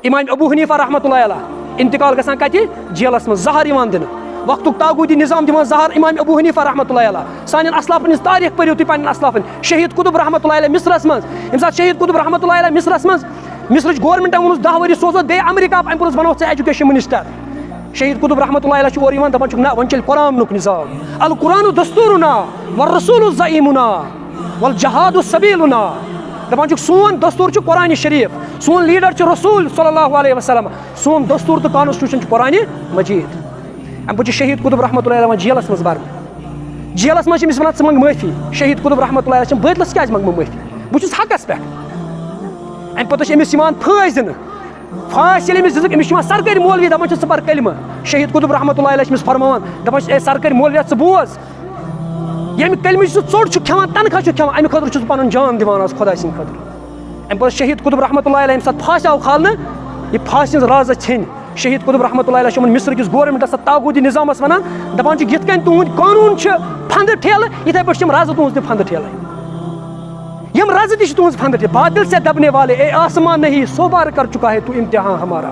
امام ابو حنیفہ رحمۃ اللہ علیہ انتقال گژھان کتہِ جیلس منٛز زہر یِوان دِنہٕ وقتُک تاغوٗتی نظام دِوان زہر امام ابو حنیفہ رحمۃ اللہ علیہ سانٮ۪ن اسلافن ہٕنٛز تاریٖخ پٔرِو تُہۍ پنٕنٮ۪ن اسلافن شہید قطب رحمۃ اللہ علیہ مصرس منٛز ییٚمہِ ساتہٕ شہید قطب رحمۃ اللہ علیہ مصرس منٛز مصرٕچ گورمنٹن ووٚنُس 10 ؤری سوزو بیٚیہِ امریکہ امہِ پوٚتُس بنوکھ ژٕ ایجوکیشن منسٹر شہید قطب رحمۃ اللہ علیہ چھُ اورٕ یِوان دپان چھُکھ نہ وۄنۍ چلہِ قرآنُک نظام القرآن دستورنا والرسول زعیمنا والجہاد سبیلنا دپان چھُکھ سون دستور چھُ قرآنِ شریٖف سون لیڈر چھُ رسول صلی اللہ علیہ وسلم سون دستور تہٕ کانسٹیوشن چھُ قرآنِ مجیٖد امہِ پتہٕ چھُ شہید قطب رحمۃ اللہ علیہ جیلس منٛز برنہٕ جیلس منٛز چھِ أمِس ونان ژٕ منٛگ معٲفی شہید قطب رحمۃ اللہ علیہ چھِ بٲطلس کیازِ منٛگہٕ بہٕ معٲفی بہٕ چھُس حقس پٮ۪ٹھ امہِ پتہٕ چھِ أمِس یِوان پھٲسۍ دِنہٕ پھٲسۍ ییٚلہِ أمِس دِژٕکھ أمِس چھِ یِوان سرکٲرۍ مولوی دپان چھِ ژٕ پر کلمہٕ شہید قطب رحمۃ اللہ علیہ چھِ أمِس فرماوان دپان چھِ اے سرکٲرۍ مولویا ژٕ بوز ییٚمہِ کلمٕچ سُہ ژوٚٹ چھُ کھٮ۪وان تنخواہ چھُ کھٮ۪وان امہِ خٲطرٕ چھُس بہٕ پنُن جان دِوان آز خۄداے سٕنٛدِ خٲطرٕ امہِ پتہٕ شہید قطب رحمۃ اللہ علیہ ییٚمہِ ساتہٕ پھاسہِ آو کھالنہٕ یہِ پھاسہِ ہٕنٛز رازا ژھیٚنۍ شہید قطب رحمۃ اللہ علیہ چھُ یِمن مصر کِس گورمنٹس تاغوٗتی نظامس ونان دپان چھِ یِتھ کٔنۍ تُہُنٛد قانوٗن چھِ پھنٛدٕ ٹھیلہٕ یِتھے پٲٹھۍ چھِ یِم رازٕ تُہٕنٛز تہِ پھنٛدٕ ٹھیلہٕ یِم رازٕ تہِ چھِ تُہٕنٛز پھنٛدٕ ٹھیلہٕ بادل سے دبنے والے اے آسمان نہیں سو بار کر چُکا ہے تو امتحان ہمارا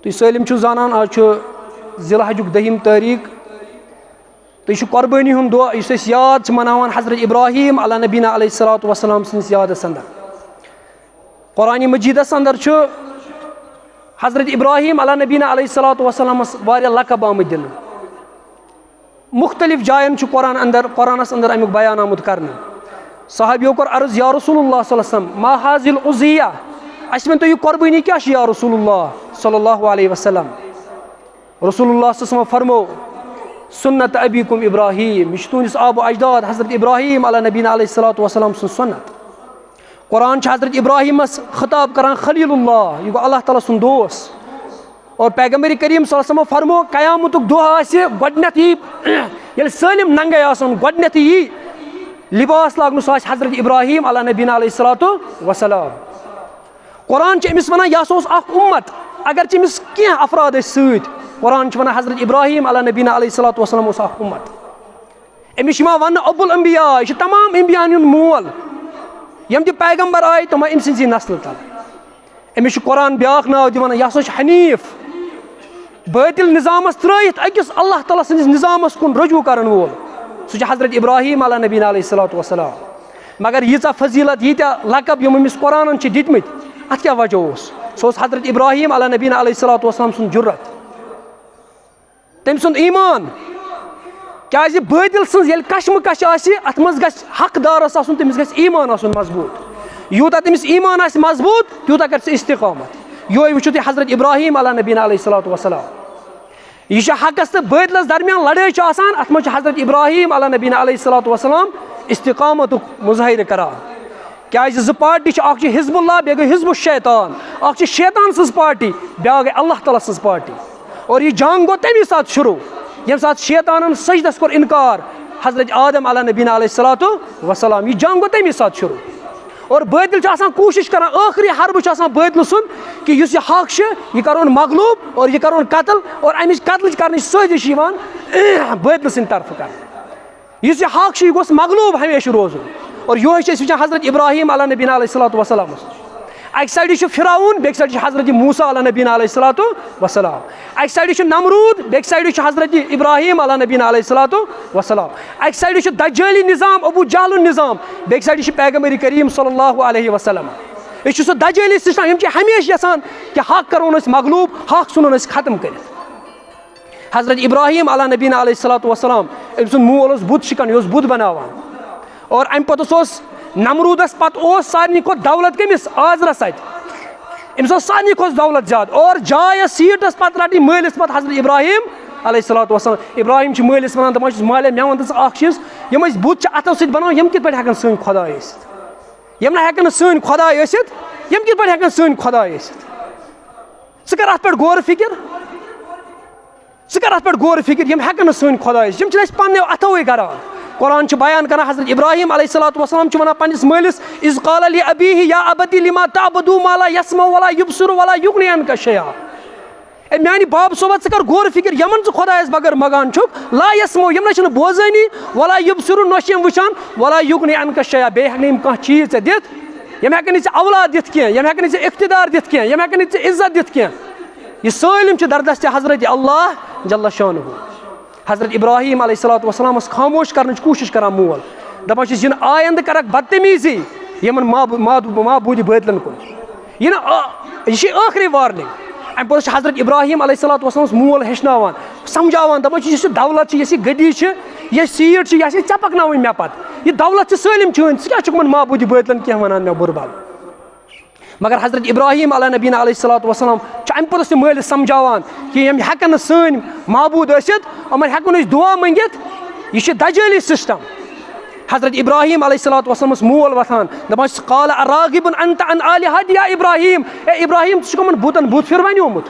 تُہۍ سٲلِم چھِو زانان آز چھُ ذی الحجُک 10 تٲریٖخ تہٕ یہِ چھُ قربٲنی ہُنٛد دۄہ یُس أسۍ یاد چھِ مناوان حضرت ابراہیم علیہ نبینا علیہ الصلوۃ والسلام سٕنٛدِس یادس انٛدر قرآنِ مجیٖدس انٛدر چھُ حضرت ابراہیم علیہ نبینا علیہ الصلوۃ والسلامس واریاہ لقب آمٕتۍ دِنہٕ مختلف جاین چھُ قرآنس انٛدر امیُک بیان آمُت کرنہٕ صحابیو کوٚر عرض یا رسول اللہ صلی اللہ علیہ وسلم ما حاظ الاضحیٰ اَسہِ ؤنۍتو یہِ قربٲنی کیٛاہ چھِ یا رسول اللہ صلی اللہ علیہ وسلم رسول اللہ صلی اللہ علیہ وسلم فرمو سنت ابیکم ابراہیم یہِ چھُ تُہنٛدِس آبو اجداد حضرت ابراہیم علیہ نبینا علیہ الصلوۃ والسلام سٕنٛز سنت قرآن چھُ حضرت ابراہیمس خطاب کران خلیل اللہ یہِ گوٚو اللہ تعالیٰ سُنٛد دوس اور پیغمبر کریم صلی اللہ علیہ وسلم فرمو قیامتُک دۄہ آسہِ گۄڈٕنیتھ یی ییٚلہِ سٲلِم ننگے آسان گۄڈٕنیتھ یی لباس لاگنہٕ سُہ آسہِ حضرت ابراہیم علیہ نبینا علیہ الصلوۃ والسلام قرآن چھُ أمِس ونان یہِ ہسا اوس اکھ اُمت اگرچہِ أمِس کینٛہہ افراد ٲسۍ سۭتۍ قرآن چھُ ونان حضرت ابراہیم علیہ نبینا علیہ الصلوۃ والسلام اوس اکھ اُمت أمِس چھُ یِوان وننہٕ ابو الانبیاء یہِ چھُ تمام انبیاہن ہُنٛد مول یِم تہِ پیغمبر آیہِ تِم آیہِ أمۍ سٕنٛزی نسلہٕ تل أمِس چھُ قرآن بیاکھ ناو دِوان یہِ ہسا چھُ حنیٖف بٲطل نظامس ترٲیِتھ أکِس اللہ تعالیٰ سٕنٛدِس نظامس کُن رجوع کرن وول سُہ چھُ حضرت ابراہیم علیہ نبینا علیہ الصلوۃ والسلام مگر ییٖژاہ فضیٖلت ییٖتیاہ لقب یِم أمِس قرآنن چھِ دِتمٕتۍ اتھ کیٛاہ وجہ اوس سُہ اوس حضرت ابراہیم علیہ نبینا علیہ الصلوۃ والسلام سُنٛد جُرت تٔمۍ سُنٛد ایٖمان کیٛازِ بٲطل سٕنٛز ییٚلہِ کشمہٕ کش آسہِ اتھ منٛز گژھِ حقدارس آسُن تٔمِس گژھِ ایٖمان آسُن مضبوٗط یوٗتاہ تٔمِس ایٖمان آسہِ مضبوٗط تیوٗتاہ کرِ سُہ استقامت یِہوے وٕچھِو تُہۍ حضرت ابراہیم علیہ نبینا علیہ الصلوۃ والسلام یہِ چھُ حقس تہٕ بٲطلس درمیان لڑٲے چھِ آسان اتھ منٛز چھُ حضرت ابراہیم علیہ نبینا علیہ الصلوۃ والسلام استقامتُک مظٲہرٕ کران کیٛازِ زٕ پارٹی چھِ اکھ چھِ حزب اللہ بیٚیہِ گٔے حزب الشیطان اکھ چھِ شیطان سٕنٛز پارٹی بیاکھ گٔے اللہ تعالیٰ سٕنٛز پارٹی اور یہِ جنگ گوٚو تمی ساتہٕ شروٗع ییٚمہِ ساتہٕ شیطانن سجدس کوٚر انکار حضرت آدم علیہ نبینا علیہ الصلوۃ والسلام یہِ جنگ گوٚو تمی ساتہٕ شروٗع اور بٲطل چھُ آسان کوٗشش کران ٲخری حربہٕ چھُ آسان بٲطلہٕ سُنٛد کہِ یُس یہِ حق چھُ یہِ کرون مغلوٗب اور یہِ کرون قتل اور امِچ قتلٕچ کرنٕچ سٲزش چھِ یِوان بٲطلہٕ سٕنٛدِ طرفہٕ کرنہٕ یُس یہِ حق چھُ یہِ گوٚژھ مغلوٗب ہمیشہٕ روزُن اور یِہوے چھِ أسۍ وٕچھان حضرت ابراہیم علیہ نبینا علیہ الصلوۃ والسلامس اکہِ سایڈٕ چھُ فِراوُن بیٚکہِ سایڈٕ چھُ حضرت موسیٰ علیہ نبینا علیہ الصلوۃ والسلام اکہِ سایڈٕ چھُ نمروٗد بیٚکہِ سایڈٕ چھُ حضرت ابراہیم علیہ نبینا علیہ الصلوۃ والسلام اکہِ سایڈٕ چھُ دجٲلی نظام ابو جہلُن نظام بیٚکہِ سایڈٕ چھُ پیغمبر کریم صلی اللہ علیہ وسلم أسۍ چھِ سُہ دجٲلی سسٹم یِم چھِ ہمیشہٕ یژھان کہِ حق کرون أسۍ مغلوٗب حق ژھٕنون أسۍ ختم کٔرِتھ حضرت ابراہیم علیہ نبینا علیہ الصلوۃ والسلام أمۍ سُنٛد مول اوس بُت شِکن یہِ اوس بُت بناوان اور امہِ پتہٕ اوس نمروٗدس پتہٕ اوس سارنٕے کھۄتہٕ دولت کٔمِس آزرس اتہِ أمِس اوس سارنٕے کھۄتہٕ دولت زیادٕ اور جاے ٲس سیٖٹ ٲس پتہٕ رٹٕنۍ مٲلِس پتہٕ حضرت ابراہیم علیہ الصلوۃ والسلام ابراہیم چھُ مٲلِس ونان دپان چھُس مالے مےٚ وَن تہٕ ژٕ اکھ چیٖز یِم أسۍ بُت چھِ اتھو سۭتۍ بناوان یِم کِتھ پٲٹھۍ ہٮ۪کن سٲنۍ خۄداے ٲسِتھ یِم نہ ہٮ۪کن نہٕ سٲنۍ خۄداے ٲسِتھ یِم کِتھ پٲٹھۍ ہٮ۪کن سٲنۍ خۄداے ٲسِتھ ژٕ کر اتھ پٮ۪ٹھ غورٕ فِکر یِم ہٮ۪کن نہٕ سٲنۍ خۄداے ٲسِتھ یِم چھِنہٕ أسۍ پننیو اتھوے کران قرآن چھُ بیان کران حضرت ابراہیم علیہ الصلوۃ والسلام چھُ ونان پننِس مٲلِس اذ قال لابیہ یا ابتی لما تعبدون ما لا يسمع ولا يبصر ولا یغنی عنک شیئا اے میانی باب صوبت ژٕ کر غور فکر یمن ژٕ خۄدایس بغٲر مگان چھُکھ لا یسمو یِم نہ چھِنہٕ بوزٲنی ولا یُبصرو نہ چھِ یِم وٕچھان ولا یُغنی عنک شیئا بیٚیہِ ہٮ۪کہِ نہٕ یِم کانٛہہ چیٖز ژےٚ دِتھ یِم ہٮ۪کن نہٕ ژےٚ اولاد دِتھ کینٛہہ یِم ہٮ۪کن نہٕ ژےٚ اقتدار دِتھ کینٛہہ یِم ہٮ۪کن نہٕ ژےٚ عزت دِتھ کینٛہہ یہِ سٲلِم چھِ دردست حضرت اللہ جل شانہ. حضرت ابراہیم علیہ الصلوۃ والسلام ٲس خاموش کرنٕچ کوٗشش کران مول دپان چھِس یِنہٕ آیندٕ کرکھ بدتمیٖزی یِمن معبوٗدِ بٲطلن کُن یہِ چھِ ٲخری وارنِنٛگ. اَمہِ پوٚتُس چھِ حضرت ابراہیم علیہ الصلوۃ والسلامس مول ہیٚچھناوان سمجھاوان دپان چھِ یُس یہِ دولت چھِ یۄس یہِ گٔدی چھِ یۄس سیٖٹ چھِ یہِ آسہِ ژےٚ پکناوٕنۍ مےٚ پتہٕ یہِ دولت چھِ سٲلِم چٲنۍ ژٕ کیٛاہ چھُکھ یِمن معبوٗدِ بٲطلن کینٛہہ ونان مےٚ بُرٕ بل. مگر حضرت ابراہیم علیہ نبیٖنہ علیہ الصلوۃ والسلام چھُ اَمہِ پوٚتُس تہِ مٲلِس سمجھاوان کہِ یِم ہٮ۪کن نہٕ سٲنۍ معبوٗد ٲسِتھ یِمن ہٮ۪کو نہٕ أسۍ دُعا منٛگِتھ یہِ چھِ دجٲلی سسٹم. حضرت ابراہیم علیہ الصلوۃ والسلامس مول وۄتھان دپان چھُس قال اراغب انت عن آلہتی یا ابراہیم اے ابراہیم ژٕ چھُکھ یِمن بُتن بُت پھِروانیومُت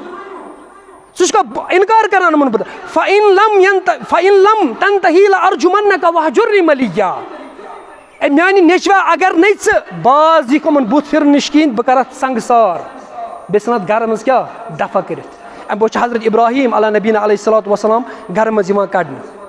ژٕ چھُکھا انکار کران یِمن بُتن فإن لم تنتہی لأرجمنک وہجرنی ملیہ. اے میانہِ نیچوا اگر نَے ژٕ باز یِکھ یِمن بُتھ پھِرنہٕ نِش کِہیٖنۍ بہٕ کرتھ سنگسار بیٚیہِ ژھٕنتھ گرٕ منٛز کیٛاہ دفع کٔرِتھ. اَمہِ پوٚتُس چھُ حضرت ابراہیم علیہ نبیٖنہ علیہ الصلوۃ والسلام گرٕ منٛز یِوان کڑنہٕ.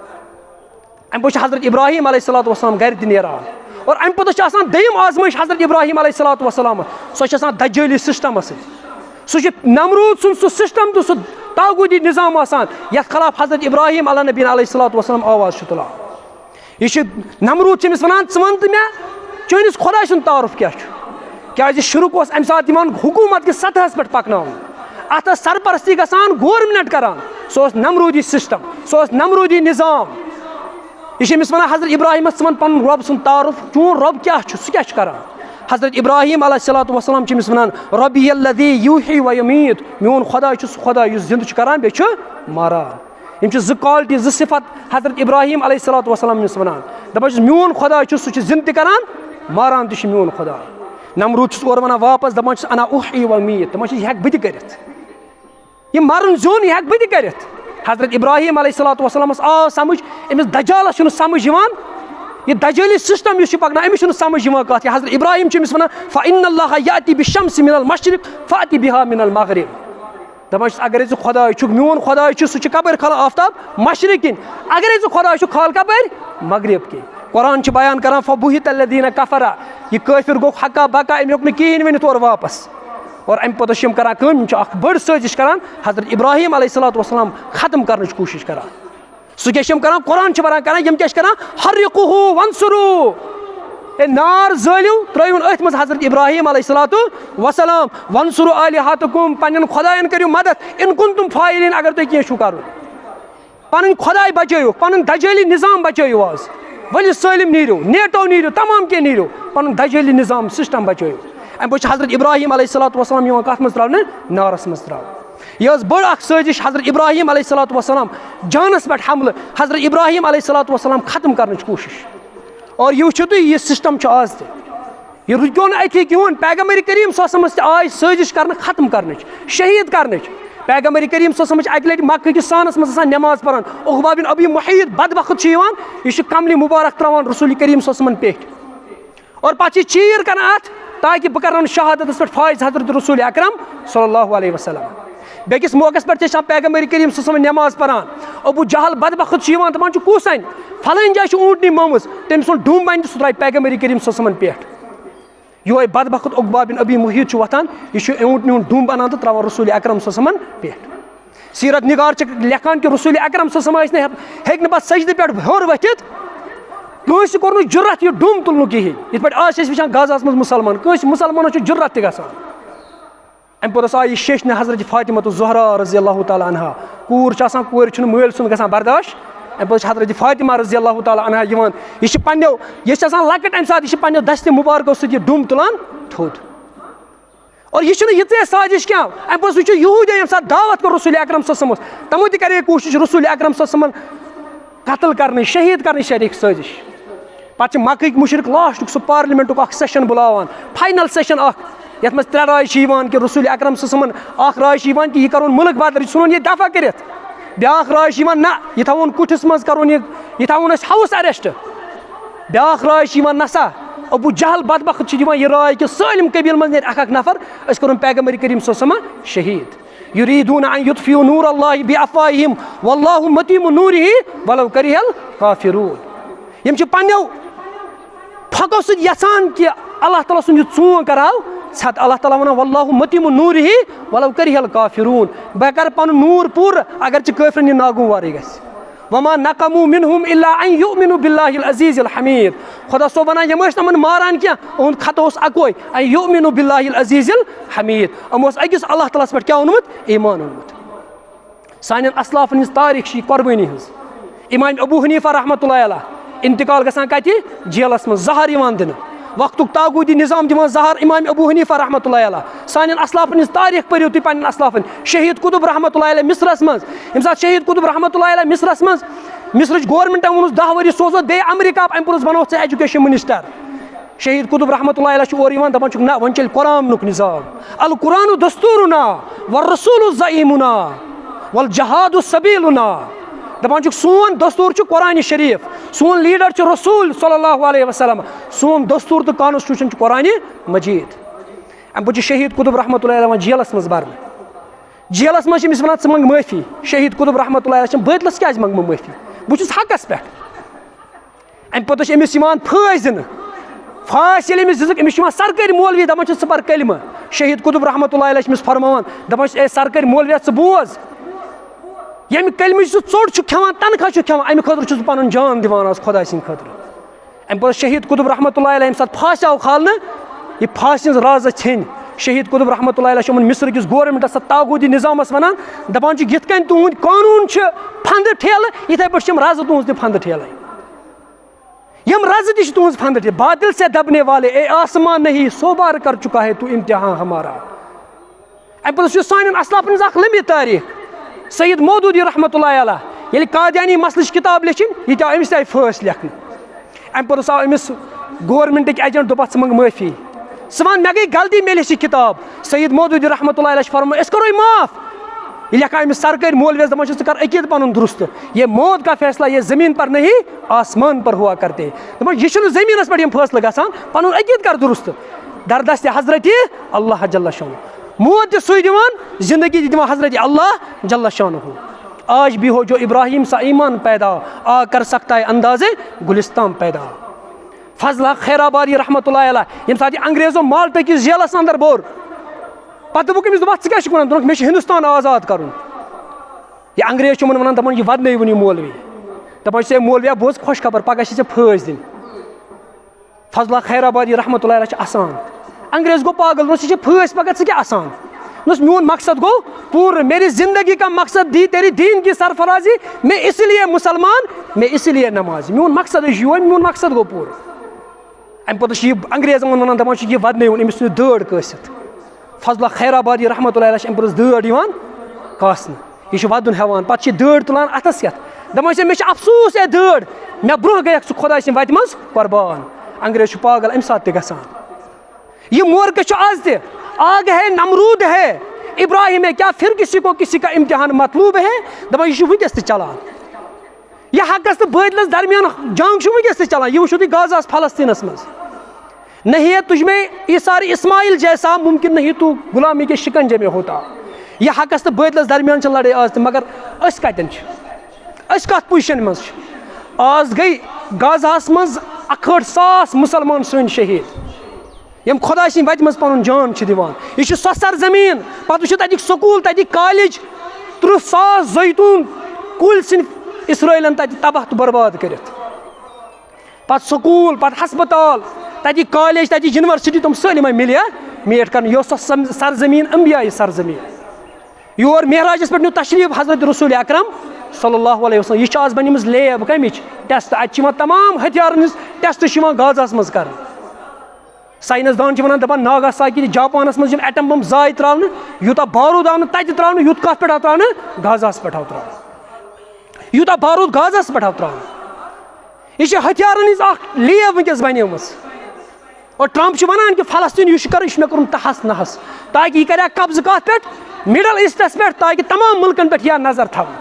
اَمہِ پوٚتُس چھُ حضرت ابراہیم علیہ الصلوۃ والسلام گرِ تہِ نیران اور اَمہِ پوٚتُس چھِ آسان دوٚیِم آزمٲیش حضرت ابراہیم علیہ الصلوۃ والسلامس سۄ چھِ آسان دجٲلی سسٹمس سۭتۍ. سُہ چھُ نمروٗد سُنٛد سُہ سسٹم تہٕ سُہ طاغوٗتی نظام آسان یتھ خلاف حضرت ابراہیم علیہ نبیٖنہ علیہ الصلوۃ والسلام آواز چھُ تُلان. یہِ چھُ نمروٗد چھِ أمِس ونان ژٕ ون تہٕ مےٚ چٲنِس خۄداے سُنٛد تعارُف کیٛاہ چھُ کیٛازِ شُرُک اوس اَمہِ ساتہٕ یِوان حکوٗمت کِس سطحس پٮ۪ٹھ پکناونہٕ اتھ ٲس سرپرستی گژھان گورمنٹ کران سُہ اوس نمروٗدی سسٹم سُہ اوس نمروٗدی نظام. یہِ چھِ أمِس ونان حضرت ابراہیمس ژٕ ون پنُن رۄب سُنٛد تعارُف چون رۄب کیٛاہ چھُ سُہ کیٛاہ چھُ کران. حضرت ابراہیم علیہ الصلوۃ والسلام چھِ أمِس ونان رۄبی الذی یوحی و یمیٖت میون خۄداے چھُ سُہ خۄداے یُس زِندٕ چھُ کران بیٚیہِ چھُ ماران. یِم چھِ زٕ کالٹی زٕ صفت حضرت ابراہیم علیہ الصلوۃ والسلام أمِس ونان دپان چھُس میون خۄداے چھُ سُہ چھُ زِندٕ تہِ کران ماران تہِ چھُ میون خۄداے. نمروٗد چھُس اورٕ ونان واپس دپان چھُس انا احیی و امیٖت دپان چھُس یہِ ہٮ۪کہٕ بہٕ تہِ کٔرِتھ یہِ مرُن زیُن یہِ ہٮ۪کہٕ بہٕ تہِ کٔرِتھ. حضرت ابراہیم علیہ الصلوۃ والسلامس آو سمجھ أمِس دجالس چھُنہٕ سمجھ یِوان یہِ دجٲلی سسٹم یُس چھُ پکنان أمِس چھُنہٕ سمجھ یِوان کتھ یہِ حضرت ابراہیم چھُ أمِس ونان فإن اللہ یأتی بالشمس من المشرق فأتی بها من المغرب. دپان چھُس اگرے ژٕ خۄداے چھُکھ میون خۄداے چھُ سُہ چھُ کپٲرۍ کھالان آفتاب مشرق کِنۍ اگرے ژٕ خۄداے چھُکھ کھال کپٲرۍ مغرب کِنۍ. قرآن چھُ بیان کران فبہت الذین کفرا یہِ کٲفر گوٚو حقا بقا أمۍ ہیوٚک نہٕ کِہیٖنۍ ؤنِتھ اورٕ واپس اور اَمہِ پوٚتُس چھِ یِم کران کٲم یِم چھِ اکھ بٔڑ سٲزِش کران حضرت ابراہیم علیہ الصلوۃ والسلام ختم کرنٕچ کوٗشش کران. سُہ کیٛاہ چھِ یِم کران قرآن چھِ بران کران یِم کیٛاہ چھِ کران حرقوہ وانصروہ اے نار زٲلِو ترٲیوُن أتھۍ منٛز حضرت ابراہیم علیہ الصلوۃ والسلام وانصروہ آلہتکم پننٮ۪ن خۄدایَن کٔرِو مدد ان کنتم فاعلین اگر تۄہہِ کینٛہہ چھُو کرُن. پنٕنۍ خۄداے بچٲیِو پنُن دجٲلی نظام بچٲیِو آز ؤلِو سٲلِم نیٖرِو نیٹو نیٖرِو تمام کینٛہہ نیٖرِو پنُن دجٲلی نظام سسٹم بچٲیِو. اَمہِ پوٚتُس چھِ حضرت ابراہیم علیہ الصلوۃ والسلام یِوان کتھ منٛز تراونہٕ نارس منٛز تراونہٕ. یہِ ٲس بٔڑ اکھ سٲزِش حضرت ابراہیم علیہ الصلوۃ والسلام جانس پٮ۪ٹھ حملہٕ حضرت ابراہیم علیہ الصلوۃ والسلام ختم کرنٕچ کوٗشش. اور یہِ وٕچھِو تُہۍ یہِ سسٹم چھُ آز تہِ یہِ رُکیو نہٕ اَتھی کِہیٖنۍ پیغمبر کریم صلی اللہ علیہ وسلمس تہِ آے سٲزِش کرنہٕ ختم کرنٕچ شہیٖد کرنٕچ. پیغمبر کریم صلی اللہ علیہ وسلم چھِ اکہِ لٹہِ مکہ کِس سانس منٛز آسان نٮ۪ماز پران عقبہ بن ابی معیط بدبخت چھُ یِوان یہِ چھُ کملہِ مُبارک تراوان رسول کریم صلی اللہ علیہ وسلمن پیٚٹھۍ اور پتہٕ چھِ چیٖر کران اتھ تاکہِ بہٕ کرناوَن شہادتس پٮ۪ٹھ فٲیض حضرت رسول اکرم صلی اللہ علیہ وسلم. بیٚکِس موقعس پٮ۪ٹھ چھِ آسان پیغمبر کریم صلی اللہ علیہ وسلم نٮ۪ماز پران ابوٗ جہل بدبخت چھُ یِوان دپان چھُ کُس انہِ فلٲنۍ جایہِ چھِ اوٗنٛٹنی مٲمٕژ تٔمۍ سُنٛد ڈُمب انہِ سُہ ترٛایہِ پیغمبر کریم صلی اللہ علیہ وسلمن پٮ۪ٹھ. یِہوے بدبخت عقبہ بن ابی معیط چھُ وۄتھان یہِ چھُ اوٗنٛٹنہِ ہُنٛد ڈُمب انان تہٕ تراوان رسول اکرم صلی اللہ علیہ وسلمن پٮ۪ٹھ. سیرت نگار چھِ لیکھان کہِ رسول اکرم صلی اللہ علیہ وسلم ہیٚکہِ نہٕ پتہٕ سجدٕ پٮ۪ٹھ ہیوٚر ؤتھِتھ کٲنٛسہِ کوٚر نہٕ جُرت یہِ ڈُم تُلنُک کِہیٖنۍ یِتھ پٲٹھۍ آز چھِ أسۍ وٕچھان غزاہس منٛز مُسلمان کٲنٛسہِ مُسلمانس چھُ جُرت تہِ گژھان. اَمہِ پوٚتُس آیہِ یہِ شیٚچھنہٕ حضرت فاطمہ الزہرا رضی اللہ تعالیٰ عنہا کوٗر چھِ آسان کورِ چھُنہٕ مٲلۍ سُنٛد گژھان برداش اَمہِ پوٚتُس چھِ حضرت فاطمہ رضی اللہ تعالیٰ عنہا یِوان یہِ چھِ پننیو یہِ چھِ آسان لۄکٕٹ اَمہِ ساتہٕ یہِ چھِ پننیو دستہِ مُبارکو سۭتۍ یہِ ڈُم تُلان تھوٚد اور یہِ چھُنہٕ یِژے سازِش کینٛہہ. اَمہِ پوٚتُس وٕچھِو یہوٗدیو ییٚمہِ ساتہٕ دعوت کوٚر رسول اکرم صلی اللہ علیہ وسلمس تِمو تہِ کرے کوٗشش رسول اکرم صلی اللہ علیہ وسلمن قتل کرنٕچ شہیٖد کرنٕچ شریٖک سٲزِش. پتہٕ چھِ مکٕکۍ مُشرِق لاسٹُک سُہ پارلِمنٹُک اکھ سیشن بُلاوان فاینل سیشن اکھ یتھ منٛز 3 راے چھِ یِوان کہِ رسول اکرم صلی اللہ علیہ وسلمن اکھ راے چھِ یِوان کہِ یہِ کرون مُلک بدر یہِ ژھٕنون ییٚتہِ دفع کٔرِتھ بیاکھ راے چھِ یِوان نہ یہِ تھاوون کُٹھِس منٛز کرون یہِ تھاوون أسۍ ہاوُس ایرسٹ بیاکھ راے چھِ یِوان نسا ابوٗ جہل بدبخت چھِ دِوان یہِ راے کہِ سٲلِم قبیٖل منٛز نیرِ اکھ اکھ نفر أسۍ کرون پیغمبر کریم صلی اللہ علیہ وسلم شہیٖد. یریدون ان یطفئوا نور اللہ بافواہہم واللہ متم نورہ ولو کرہ الکافرون. یم چھ پنیو پھکو سۭتۍ یژھان کہ اللہ تعالیٰ سُنٛد یہِ ژوٗنٛگ کَرہاو ژھٮ۪ت. اللہ تعالیٰ وَنان واللہ متم نورہ ولو کرہ الکافرون. بہٕ کَرٕ پنُن نوٗر پوٗرٕ اگرچہِ کٲفرن یہِ ناگوارٕے گژھِ. وما نقموا منہم الا ان یؤمنوا باللہ العزیز الحمید. خدا صٲب ونان یم ٲسۍ نہٕ ماران کینٛہہ اُہُنٛد خطہٕ اوس اکوے ان یؤمنوا باللہ العزیز الحمید. یِمو اوس أکِس اللہ تعالیٰ ہس پٮ۪ٹھ کیٛاہ اوٚنمُت؟ ایمان اوٚنمُت. سانٮ۪ن اسلافن ہٕنٛز تاریٖخ چھِ یہِ قۄربٲنی ہٕنٛز. امام ابو حنیفہ رحمتہ اللہ علیہ انتقال گژھان کتہِ؟ جیلس منٛز زہر یِوان دِنہٕ. وقتُک تاغوٗدی نظام دِوان زہر امام ابو حنیفہ رحمتہ اللہ علیہ. سانٮ۪ن اسلافن ہٕنٛز تاریٖخ پٔرِو تُہۍ پنٕنٮ۪ن اسلافن. شہید قطب رحمتہ اللہ علیہ مصرس منٛز ییٚمہِ ساتہٕ شہید قطب رحمتہ اللہ علیہ مصرس منٛز مصرٕچ گورمنٹن ووٚنُس 10 ؤری سوزو بیٚیہِ امریکہ أمۍ پوٚرُس بنووُکھ ژٕ ایجوکیشن منسٹر. شہید قطب رحمتہ اللہ علیہ چھُ اورٕ یِوان دپان چھُکھ نہ وۄنۍ چلہِ قرآنُک نظام. القرآن دستورنا والرسول زعیمنا والجہاد سبیلنا. دپان چھُکھ سون دستور چھُ قرآنِ شریف, سون لیڈر چھُ رسول صلی اللہ علیہ وسلم, سون دستور تہٕ کانسٹیوشن چھُ قرآنِ مجیٖد. امہِ پتہٕ چھُ شہید قطب رحمتہ اللہ علیہ جیلس منٛز برنہٕ. جیلس منٛز چھِ أمِس ونان ژٕ منٛگ معٲفی. شہید قطب رحمتہ اللہ علیہ چھِ بٲتلس کیٛازِ منٛگ بہٕ معٲفی؟ بہٕ چھُس حقس پٮ۪ٹھ. امہِ پتہٕ چھِ أمِس یِوان پھٲسۍ دِنہٕ. پھٲسۍ ییٚلہِ أمِس دِژٕکھ أمِس چھِ یِوان سرکٲرۍ مولوی دپان چھِ ژٕ پر کلمہٕ. شہید قطب رحمتہ اللہ علیہ چھِ أمِس فرماوان دپان چھِ اے سرکٲرۍ مولویا ژٕ بوز, ییٚمہِ کلمٕچ ژٕ ژوٚٹ چھُکھ کھٮ۪وان تنخواہ چھُکھ کھٮ۪وان امہِ خٲطرٕ چھُس بہٕ پنُن جان دِوان آز خۄداے سٕنٛدِ خٲطرٕ. امہِ پتہٕ شہید قطب رحمتہ اللہ علیہ ییٚمہِ ساتہٕ پھاسہِ آو کھالنہٕ یہِ پھاسہِ ہٕنٛز رازٕ ژھیٚنۍ. شہید قطب رحمتہ اللہ علیہ چھُ یِمن مصر کِس گورمنٹس تاغوٗدی نظامس ونان دپان چھُ یِتھ کٔنۍ تُہُنٛد قانوٗن چھُ پھنٛدٕ ٹھیلہٕ یِتھے پٲٹھۍ چھِ یِم رزٕ تُہٕنٛز تہِ پھنٛدٕ ٹھیلٕے. یِم رزٕ تہِ چھِ تُہٕنٛز پھنٛدٕ ٹھیلہٕ. بادل سے دبنے والے اے آسمان نہیں سو بار کر چُکا ہے تو امتحان ہمارا. امہِ پتہٕ چھُ سانٮ۪ن اسلافن ہٕنٛز اکھ لمبی تٲریٖخ. سید مودودی رحمتہ اللہ علیہ ییٚلہِ قادیانی مسلٕچ کِتاب لیٚچھِنۍ یہِ تہِ آو أمِس تہِ آیہِ پھٲسۍ لیکھنہٕ. امہِ پتہٕ آو أمِس گورمنٹٕکۍ ایجنٹ دوٚپَتھ ژٕ منٛگ معٲفی. ژٕ وَن مےٚ گٔے غلطی مےٚ لیٚچھ یہِ کِتاب. سید مودودی رحمتہ اللہ علیہ چھُ فرموومُت أسۍ کرو یہِ معاف. یہِ لیکھان أمِس سرکٲرۍ مولوِیَس دپان چھُ ژٕ کر عقیٖدٕ پنُن درُست. یہ موت کا فیصلہ یہ زمیٖن پر نہیں آسمان پر ہوا کرتے. دپان یہِ چھُنہٕ زمیٖنس پٮ۪ٹھ یِم فٲصلہٕ گژھان, پنُن عقیٖدٕ کر درُست. دردست حضرت اللہ جل شانہ. موت تہِ سُے دِوان زندگی تہِ دِوان حضرت اللہ جل شانہ. آج بھی ہو جو ابراہیم سا ایمان پیدا آ کر سکتا ہے اندازے گلستان پیدا. فضل خیر آبادی رحمتہ اللہ علیہ ییٚمہِ ساتہٕ یہِ انگریزو مالٹہٕ کِس جیلس اندر بوٚر پتہٕ دوٚپُکھ أمِس دوٚپکھ ژٕ کیٛاہ چھُکھ ونان؟ دوٚپُکھ مےٚ چھُ ہندوستان آزاد کرُن. یہِ انگریز چھُ یِمن ونان دپان یہِ ودنٲیوُن یہِ مولوی. دپان چھِ ہے مولویا بوز خۄش خبر پگاہ چھِ ژےٚ پھٲسۍ دِنۍ. فضلہ خیر آبادی رحمتہ اللہ علیہ چھِ اَسان. انگریز گوٚو پاگل دوٚپُس یہِ چھِ پھٲسۍ پگاہ ژٕ کیٛاہ اَسان؟ دوٚپُس میون مقصد گوٚو پوٗرٕ. میری زندگی کا مقصد دی تیری دین کی سرفرازی میں اس لیے مسلمان میں اس لیے نمازی. میون مقصد چھُ یِہوے, میون مقصد گوٚو پوٗرٕ. امہِ پتہٕ چھِ یہِ انگریزن ونان دپان چھِ یہِ ودنٲیوُن أمِس ژھٕنِو دٲڑ کٲسِتھ. فضلہ خیر آبادی رحمتہ اللہ علیہ چھِ امہِ پتہٕ دٲڑ یِوان کاسنہٕ. یہِ چھُ ودُن ہٮ۪وان پتہٕ چھِ یہِ دٲڑ تُلان اتھس کٮ۪تھ دپان چھِ مےٚ چھُ افسوٗس اے دٲڑ مےٚ برونٛہہ گٔیکھ ژٕ خۄداے سٕنٛدِ وتہِ منٛز قۄربان. انگریز چھُ پاگل امہِ ساتہٕ تہِ گژھان. یہِ مورکہٕ چھُ آز تہِ. آگ ہے نمروٗد ہے ابراہیم ہے کیا پھر کسی کو کسی کا امتحان مطلوب ہے. دپان یہِ چھُ وٕنکیٚس تہِ چلان. یہِ حقس تہٕ بٲطلس درمیان جنگ چھُ وٕنکیٚس تہِ چلان. یہِ وٕچھِو تُہۍ غازاہس فلسطیٖنس منٛز. نہیں ہے تجھ میں ایثار اسماعیل جیسا ممکن نہیں تو غلامی کے شکنجے میں ہوتا. یہِ حقس تہٕ بٲطلس درمیان چھِ لڑٲے آز تہِ. مگر أسۍ کتٮ۪ن چھِ؟ أسۍ کتھ پُزِشن منٛز چھِ؟ آز گٔے غازاہس منٛز 61,000 مُسلمان سٲنۍ شہیٖد یِم خۄداے سٕنٛدِ وتہِ منٛز پنُن جان چھِ دِوان. یہِ چھُ سۄ سرزمیٖن. پتہٕ وٕچھِو تتِکۍ سکوٗل تتِکۍ کالج 30,000 زیتوٗن کُلۍ ژھٕنۍ اسرٲیلن تتہِ تباہ تہٕ برباد کٔرِتھ. پتہٕ سکوٗل پتہٕ ہسپتال تتِکۍ کالج تتِچ یونیورسٹی تِم سٲلِم آیہِ میٹ کرنہٕ. یہِ ٲس سۄ سرزمیٖن انبیاء سرزمیٖن. یور معراجس پٮ۪ٹھ نیوٗ تشریٖف حضرت رسول اکرم صلی اللہ علیہ وسلم. یہِ چھِ آز بنیمٕژ لیب کمِچ ٹیسٹ. اتہِ چھِ یِوان تمام ہتھیارن ہٕنٛز ٹیسٹ چھِ یِوان غازاہس منٛز کرنہٕ. ساینس دان چھِ ونان دپان ناگاساکی جاپانس منٛز یِم ایٹم بم زایہِ تراونہٕ یوٗتاہ باروٗد آو نہٕ تتہِ تراونہٕ یُتھ کتھ پٮ۪ٹھ آو تراونہٕ غازاہس پٮ۪ٹھ آو تراونہٕ. یوٗتاہ باروٗد غازاہس پٮ۪ٹھ آو تراونہٕ. یہِ چھِ ہتھیارن ہٕنٛز اکھ لیب وٕنکیٚس بنیمٕژ. اور ٹرمپ چھُ ونان کہِ فلسطیٖن یہِ چھُ کران یہِ چھُ مےٚ کوٚرمُت تحس نحس تاکہِ یہِ کرِ ہا قبضہٕ کتھ پٮ۪ٹھ مڈل ایٖسٹس پٮ۪ٹھ تاکہِ تمام مُلکن پٮ۪ٹھ یی ہا نظر تھاونہٕ.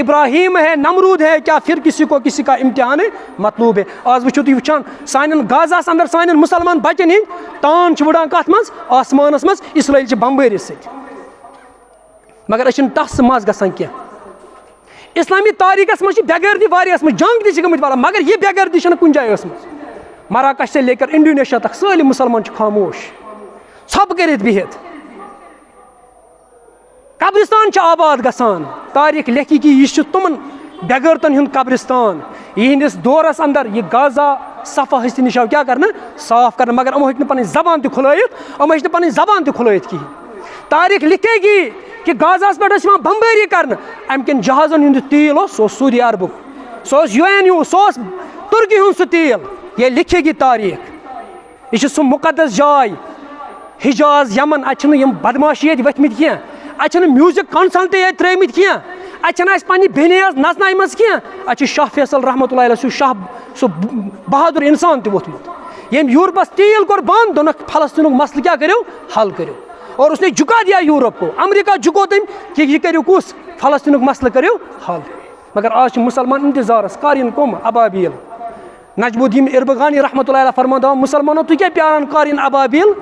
ابراہیم ہے, نمرود ہے, کیا پھر کسی کو کسی کا امتحان مطلوب ہے. آز وچھو تُہۍ وٕچھان سانٮ۪ن غازاہس اندر سانٮ۪ن مُسلمان بچن ہٕنٛدۍ تان چھِ وٕڑان کتھ منٛز آسمانس منٛز اسرٲیل چہِ بمبٲری سۭتۍ, مگر أسۍ چھِنہٕ تس منٛز گژھان کینٛہہ. اسلامی تاریخس منٛز چھِ بےغٲردی واریاہس منٛز, جنگ تہِ چھِ گٔمٕتۍ واریاہ, مگر یہِ بےغٲردی چھنہٕ کُنہِ جایہِ ٲسمٕژ. مراکش سے لے کر انڈونیشیا تک سٲلِم مُسلمان چھِ خاموش, ژھۄپہٕ کٔرِتھ بِہِتھ. قبرستان چھِ آباد گژھان, تاریخ لیکھِ کہِ یہِ چھُ تِمن بےغٲرتن ہُنٛد قبرستان. یِہنٛدِس دورس اندر یہِ غازا صفا ہستی نِش آو کیٛاہ کرنہٕ, صاف کرنہٕ, مگر یِمو ہیٚکۍ نہٕ پنٕنۍ زبان تہِ کھُلٲیِتھ, یِمو ہیٚچ نہٕ پنٕنۍ زبان تہِ کھُلٲیِتھ کِہیٖنۍ. تاریخ لِکھے گی کہ غازاہس پٮ۪ٹھ ٲسۍ یِوان بمبٲری کرنہٕ, امہِ کٮ۪ن جہازن ہُنٛد یُس تیٖل اوس سُہ اوس سعوٗدی عربُک, سُہ اوس UN سُہ اوس تُرکی ہُنٛد سُہ تیٖل. یہِ لِکھے گی تاریخ. یہِ چھِ سُہ مُقدس جاے حجاز یمن, اتہِ چھِنہٕ یِم بدماشی ییٚتہِ ؤتھمٕتۍ کینٛہہ, اتہِ چھِنہٕ میوٗزک کنسل تہِ ییٚتہِ ترٲمٕتۍ کینٛہہ, اتہِ چھنہٕ اَسہِ پننہِ بیٚنہِ یٲژ نژنایمژ کینٛہہ, اتہِ چھُ شاہ فیصل رحمتہ اللہ علیہ سُہ بہادُر اِنسان تہِ ووٚتھمُت, ییٚمۍ یوٗرپس تیٖل کوٚر بنٛد, دوٚپنکھ فلسطیٖنُک مسلہٕ کیٛاہ کٔرِو, حل کٔرِو. اور اس نے جھکا دیا یوٗرپ کو, امریکہ جھکو تٔمۍ کہ یہِ کٔرِو کُس, فلسطیٖنُک مسلہٕ کٔرِو حل. مگر آز چھِ مُسلمان انتظارس, کر یِن کٕم ابابیٖل. نجم الدین اربغانی رحمتہ اللہ علیہ فرمان دپان مُسلمانو تُہۍ کیٛاہ پیاران کر یِن ابابیٖل,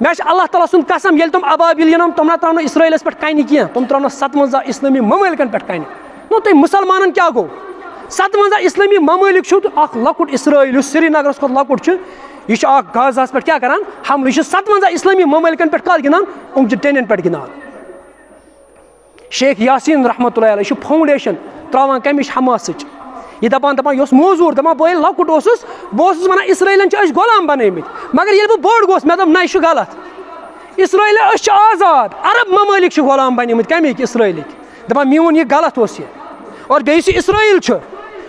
مےٚ چھِ اللہ تعالیٰ سُنٛد قسم ییٚلہِ تِم ابابیٖل یِنَن تِم نہ ترٛاونہٕ اسرٲیلس پٮ۪ٹھ کنہِ کینٛہہ, تِم ترٛاونہٕ 57 اسلٲمی ممٲلکن پٮ۪ٹھ کنہِ. نو تۄہہِ مُسلمانن کیٛاہ گوٚو, 57 اسلٲمی ممٲلک چھُ تہٕ اکھ لۄکُٹ اسرٲیل یُس سرینگرس کھۄتہٕ لۄکُٹ چھُ, یہِ چھُ اکھ غازاہس پٮ۪ٹھ کیٛاہ کران حملہٕ, یہِ چھُ 57 اسلٲمی ممٲلکن پٮ۪ٹھ کتھ گِنٛدان, یِم چھِ ٹینن پٮ۪ٹھ گِنٛدان. شیخ یاسیٖن رحمتہ اللہ علیہ چھُ فاوُنڈیشن تراوان کمِچ, حماسٕچ. یہِ دپان یہِ اوس موزوٗر, دپان بہٕ ییٚلہِ لۄکُٹ اوسُس بہٕ اوسُس ونان اسرٲیلن چھِ أسۍ غلام بنٲومٕتۍ, مگر ییٚلہِ بہٕ بوٚڑ گوٚوُس مےٚ دوٚپ نہ یہِ چھُ غلط. اسرٲیل أسۍ چھِ آزاد, عرب ممٲلک چھِ غلام بنیمٕتۍ کمِکۍ اسرٲیلٕکۍ, دپان میون یہِ غلط اوس یہِ. اور بیٚیہِ یُس یہِ اسرٲیل چھُ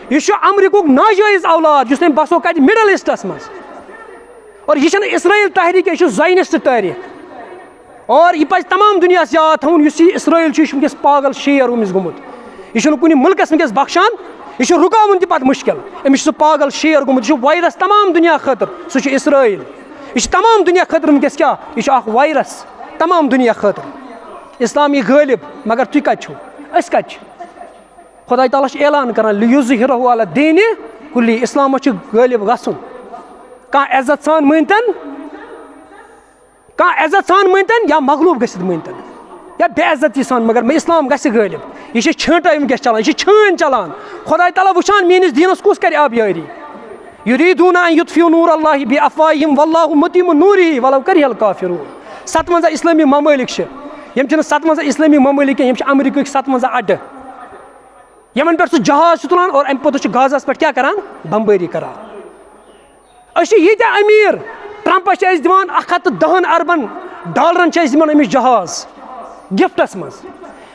یہِ چھُ امریکہُک ناجٲیز اولاد یُس تٔمۍ بسو کتہِ مڈل ایٖسٹس منٛز. اور یہِ چھنہٕ اسرٲیل تحریٖک, یہِ چھُ زاینسٹ تٲریٖخ. اور یہِ پزِ تمام دُنیاہس یاد تھاوُن یُس یہِ اسرٲیل چھُ, یہِ چھُ وٕنکیٚس پاگل شیر أمِس گوٚمُت, یہِ چھُنہٕ کُنہِ مُلکس وٕنکیٚس بخشان, یہِ چھُ رُکاوُن تہِ پتہٕ مُشکل. أمِس چھُ سُہ پاگل شیر گوٚمُت, یہِ چھُ وایرس تمام دُنیا خٲطرٕ, سُہ چھُ اسرٲیل. یہِ چھُ تمام دُنیا خٲطرٕ وٕنکیٚس کیٛاہ, یہِ چھُ اکھ وایرس تمام دُنیا خٲطرٕ. اسلام یی غٲلب, مگر تُہۍ کتہِ چھِو, أسۍ کتہِ چھِ. خۄداے تعالیٰ چھُ اعلان کران لیُظہِرہُ علی الدیٖنِ کُلِّ, اسلامس چھُ غٲلب گژھُن. کانٛہہ عزت سان مٲنۍتن, کانٛہہ عزت سان مٲنۍتن یا مغلوٗب گٔژھِتھ مٲنۍتن یا بے عزتی سان, مگر اسلام گژھِ غٲلب. یہِ چھِ چھٲنٹے وٕنکیٚس چلان, یہِ چھِ چھٲنۍ چلان. خۄداے تعالیٰ وٕچھان میٲنِس دیٖنس کُس کرِ آبیٲری. یُریٖدوٗنَ اَن یُطفِئوٗ نوٗرَ اللہِ بِأَفواہِہِم وَاللّٰہُ مُتِمُّ نوٗرِہِ وَلَوْ کَرِہَ الْکافِرُونَ. 57 اسلٲمی ممٲلک چھِ, یِم چھِنہٕ 57 اسلٲمی ممٲلک کینٛہہ, یِم چھِ امریکہٕکۍ 57 اڈٕ, یِمن پٮ۪ٹھ سُہ جہاز چھُ تُلان اور امہِ پوٚتُس چھُ غازاہس پٮ۪ٹھ کیٛاہ کران, بمبٲری کران. أسۍ چھِ ییٖتیٛاہ أمیٖر, ٹرمپس چھِ أسۍ دِوان $110 اربن چھِ أسۍ دِوان أمِس جہاز گفٹس منٛز.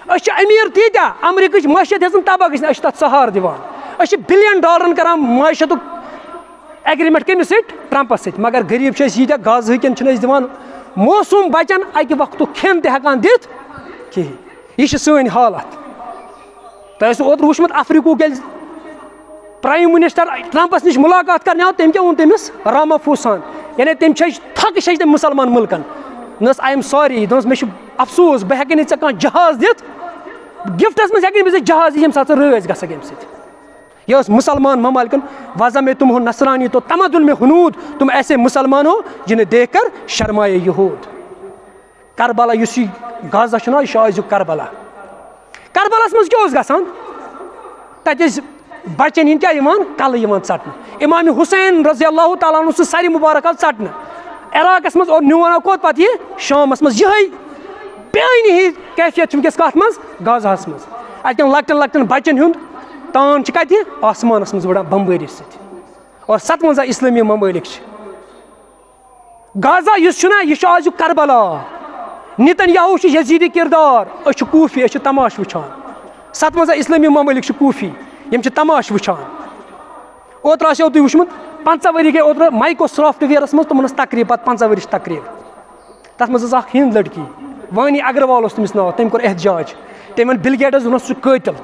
أسۍ چھِ أمیٖر تیٖتیٛاہ, امریکہٕچ معیشت ہیٚژٕن تباہ گٔژھِتھ, أسۍ چھِ تتھ سہارٕ دِوان. أسۍ چھِ $1 بِلین کران معیشتُک ایگریمنٹ کٔمِس سۭتۍ, ٹرمپس سۭتۍ, مگر غریٖب چھِ أسۍ ییٖتیٛاہ غازہٕکٮ۪ن چھِنہٕ أسۍ دِوان موسوٗم بچن اکہِ وقتُک کھٮ۪ن تہِ ہٮ۪کان دِتھ کِہیٖنۍ. یہِ چھِ سٲنۍ حالت. تۄہہِ اوسوٕ اوترٕ وٕچھمُت افریٖقہُک ییٚلہِ پرایم منسٹر ٹرمپس نِش مُلاقات کرنہِ آو, تٔمۍ کیٛاہ ووٚن تٔمِس, رامافوساہن, یعنی تٔمۍ چھٔج تھکہٕ چھٔج تٔمۍ مُسلمان مُلکن. دوٚپنس آی ایم سوری, دوٚپنس مےٚ چھُ افسوٗس بہٕ ہٮ۪کہٕ نہٕ ژےٚ کانٛہہ جہاز دِتھ, گفٹس منٛز ہٮ۪کہٕ نہٕ بہٕ ژےٚ جہاز دِتھ ییٚمہِ ساتہٕ ژٕ رٲضۍ گژھکھ اَمہِ سۭتۍ. یہ ٲس مُسلمان ممالکن. وَزا میں تُم ہو نصرانی تو تمدُن میں ہنوٗد, تُم ایسے مُسلمان ہو جنہیں دیکھ کر شرمائے یہوٗد. کربلا یُس یہِ غازا چھُنہ, یہِ چھُ أزیُک کربلا. کربلاہس منٛز کیٛاہ اوس گژھان, تتہِ ٲسۍ بچن ہِنٛدۍ کیٛاہ یِوان, کلہٕ یِوان ژٹنہٕ. امام حُسین رضی اللہ تعالیٰ عنہ سُہ سرِ مُبارک آو ژٹنہٕ عراقس منٛز, اور نمونہ کوٚت پتہٕ یہِ شامس منٛز. یِہے پیٲنی ہِنٛز کیفیت چھِ وٕنکیٚس کتھ منٛز, غازاہس منٛز. اتٮ۪ن لۄکٹٮ۪ن لۄکٹٮ۪ن بچن ہُنٛد تان چھِ کتہِ, آسمانس منٛز وٕڑان بمبٲری سۭتۍ. اور 57 اسلٲمی ممٲلک چھِ. غازا یُس چھُنہ, یہِ چھُ آزُک کربلا. نِتن یاہوٗ چھُ یزیٖدی کِردار, أسۍ چھِ کوٗفی, أسۍ چھِ تماش وٕچھان. 57 اسلٲمی ممٲلک چھِ کوٗفی, یِم چھِ تماش وٕچھان. اوترٕ آسیو تُہۍ وٕچھمُت, 15 ؤری گٔے اوترٕ مایکرو سافٹ ویئرس منٛز تِمن ٲس تقریٖب, پتہٕ 15 ؤرِش تقریٖب. تتھ منٛز ٲس اکھ ہِنٛد لڑکی, وانی اگروال اوس تٔمِس ناو, تٔمۍ کوٚر احتجاج. تٔمۍ ووٚن بل گیٹس, دوٚپنس ژٕ چھُکھ قٲتِل,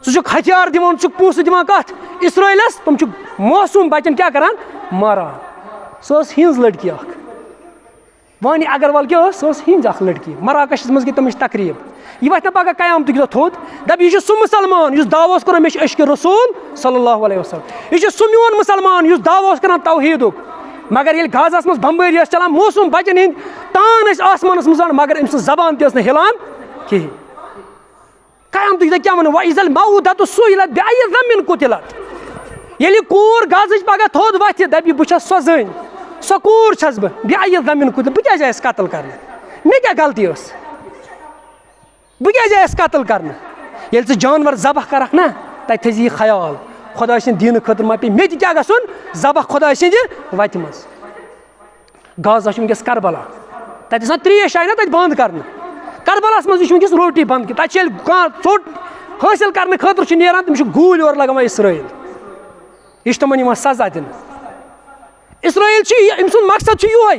ژٕ چھُکھ ہتھیار دِوان, ژٕ چھُکھ پونٛسہٕ دِوان کتھ اسرٲیلس, تِم چھِ موسوٗم بچن کیٛاہ کران, ماران. سۄ ٲس ہِنٛز لڑکی اکھ. وانی اگروال کیا سۄ ٲس ہِنٛز اکھ لڑکی مراکشس منٛز گٔے تٔمِچ تقریٖب یہِ وَتھِ نہ پگاہ قیامتُک دۄہ تھوٚد دَپہِ یہِ چھُ سُہ مُسلمان یُس دعوا اوس کوٚرمُت مےٚ چھُ عشقِ رسوٗل صلی اللہ علیہ وسلم یہِ چھُ سُہ میون مُسلمان یُس دعوا اوس کران توحیٖدُک مگر ییٚلہِ غازاہس منٛز بمبٲری ٲس چلان موسوٗم بچن ہٕنٛدۍ تان ٲسۍ آسمانس منٛز مگر أمۍ سٕنٛز زبان تہِ ٲس نہٕ ہِلان کِہیٖنۍ قیامتُک دۄہ کیاہ وَنو وَإِذَا الْمَوْءُودَةُ سُئِلَتْ بِأَيِّ ذَنبٍ قُتِلَتْ ییٚلہِ یہِ کوٗر غازٕچ پگاہ تھوٚد وَتھِ دَپہِ بہٕ چھَس سۄ زٔنۍ سۄ کوٗر چھَس بہٕ بِأَيِّ ذَنبٍ قُتِلَتْ بہٕ کیازِ آیَس قتل کرنہٕ مےٚ کیاہ غلطی ٲس بہٕ کیازِ آیَس قتل کرنہٕ ییٚلہِ ژٕ جانور ذبح کرکھ نا تَتہِ تھٲیزِ یہِ خیال خۄداے سٕنٛدِ دیٖنہٕ خٲطرٕ ما پیٚیہِ مےٚ تہِ کیاہ گژھُن ذبح خۄداے سٕنٛزِ وَتہِ منٛز غازا چھُ وٕنکیٚس کربلا تَتہِ آسان ترٛیش آیہِ نا تَتہِ بنٛد کرنہٕ کربلاہس منٛز چھُ وٕنکیٚس روٹی بنٛد تَتہِ چھِ ییٚلہِ کانٛہہ ژوٚٹ حٲصِل کرنہٕ خٲطرٕ چھُ نیران تِم چھِ گوٗلۍ اورٕ لگاوان اسرٲیل یہِ چھُ تِمن یِوان سزا دِنہٕ اسرٲیل چھُ أمۍ سُنٛد مقصد چھُ یِہوے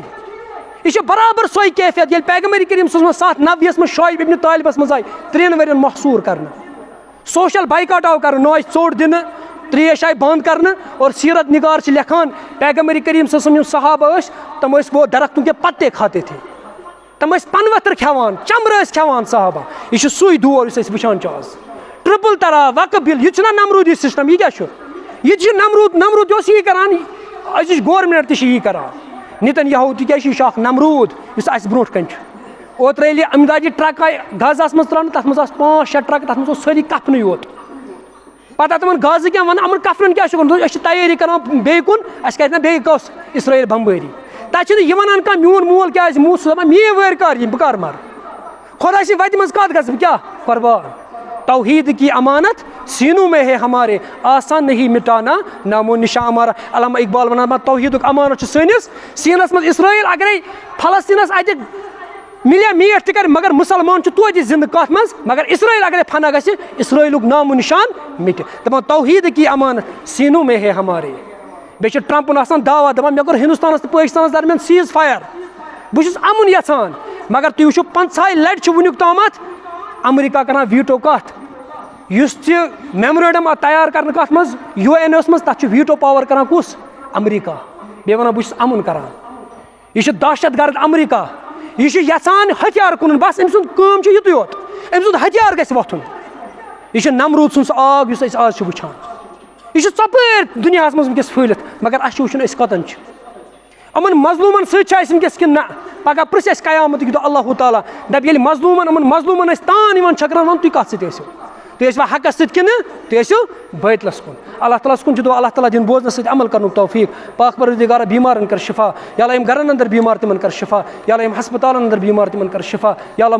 یہِ چھُ برابر سۄے کیفیت ییٚلہِ پیغمبر کریم صلی اللہ علیہ وسلم 790 منٛز شعیب ابن طالبس منٛز آیہِ 3 ؤرین محصوٗر کرنہٕ سوشل بایکاٹ آو کرنہٕ نہ آیہِ ژوٚٹ دِنہٕ ترٛیش آیہِ بنٛد کرنہٕ اور سیرت نگار چھِ لیکھان پیغمبر کریم صلی اللہ علیہ وسلم یِم صحابہ ٲسۍ تِم ٲسۍ وہ درختوں کے پتے کھاتے تھے تِم ٲسۍ پنہٕ ؤتھر کھٮ۪وان چمرٕ ٲسۍ کھٮ۪وان صحابہ یہِ چھُ سُے دور یُس أسۍ وٕچھان چھِ آز ٹرپل ترا وقف بِل یہِ چھُنہ نمروٗدی سسٹم یہِ کیاہ چھُ یہِ تہِ چھُ نمروٗد اوس یی کران أزِچ گورمنٹ تہِ چھِ یی کران نِتن یہو تِکیازِ یہِ چھُ اکھ نمروٗد یُس اَسہِ برونٛٹھ کَنۍ چھُ اوترٕ ییٚلہِ امدادی ٹرک آیہِ غازاہس منٛز تراونہٕ تتھ منٛز آسہٕ 5-6 ٹرک تتھ منٛز اوس سٲری کفنٕے یوت پتہٕ آو تِمن غازٕ کیٛاہ وَنان یِمن کفنن کیاہ چھُ کوٚرمُت أسۍ چھِ تیٲری کران بیٚیہِ کُن اَسہِ کرِ نہ بیٚیہِ کۄس اسرٲیل بمبٲری تتہِ چھُنہٕ یہِ وَنان کانٛہہ میون مول کیازِ موٗد سُہ دپان میٲنۍ وٲرۍ کر یِن بہٕ کر مرٕ خۄداے سٕنٛدِ وتہِ منٛز کتھ گژھٕ بہٕ کیاہ قربان توحید کی امانت سینوں میں ہے ہمارے آسان نہیں مٹانا نام و نشان ہمارا علامہ اقبال ونان توحیدُک امانت چھُ سٲنِس سیٖنس منٛز اسرٲیل اگرے فلسطیٖنس اتہِ مِلیا میٖٹھ تہِ کرِ مگر مُسلمان چھُ توتہِ زندٕ کتھ منٛز مگر اسرٲیل اگرے فنا گژھِ اسرٲیلُک نام و نشان مٹہِ دپان توحید کی امانت سینوں میں ہے ہمارے بیٚیہِ چھُ ٹرمپن آسان دعوا دپان مےٚ کوٚر ہندوستانس تہٕ پٲکستانس درمیان سیٖز فایر بہٕ چھُس امُن یژھان مگر تُہۍ وٕچھِو 50 لٹہِ چھُ وُنیُک تامتھ امریکہ کران ویٖٹو کتھ یُس تہِ میمورنڈم تیار کرنہٕ کتھ منٛز UN منٛز تتھ چھُ ویٖٹو پاور کران کُس امریکہ بیٚیہِ ونان بہٕ چھُس امُن کران یہِ چھُ دہشت گرد امریکہ یہِ چھُ یژھان ہتھیار کُنُن بس أمۍ سُنٛد کٲم چھُ یِتُے یوت أمۍ سُنٛد ہتھیار گژھِ وۄتھُن یہِ چھُ نمروٗد سُنٛد سُہ آگ یُس أسۍ آز چھِ وٕچھان یہِ چھُ ژۄپٲرۍ دُنیاہس منٛز وٕنکیٚس پھٲلِتھ مگر اسہِ چھُ وٕچھُن أسۍ کتن چھِ یِمن مظلوٗمن سۭتۍ چھِ اسہِ وٕنکیٚس کِنہٕ نہ پگاہ پرژھِ اسہِ قیامتُک دۄہ اللہ تعالیٰ دپہِ ییٚلہِ یِمن مظلوٗمن ٲسۍ تان یِوان چھکراوان تُہۍ کتھ سۭتۍ ٲسِو تُہۍ ٲسوا حقس سۭتۍ کِنہٕ تُہۍ ٲسِو بٲطلس کُن اللہ تعالیٰ ہس کُن چھُ دُعا اللہ تعالیٰ دِنۍ بوزنس سۭتۍ عمل کرنُک توفیٖق پاک پروردگارا بیمارن کر شفا یا اللہ یِم گرن اندر بیمار تِمن کر شفا یا اللہ یِم ہسپتالن اندر بیمار تِمن کر شفا یا اللہ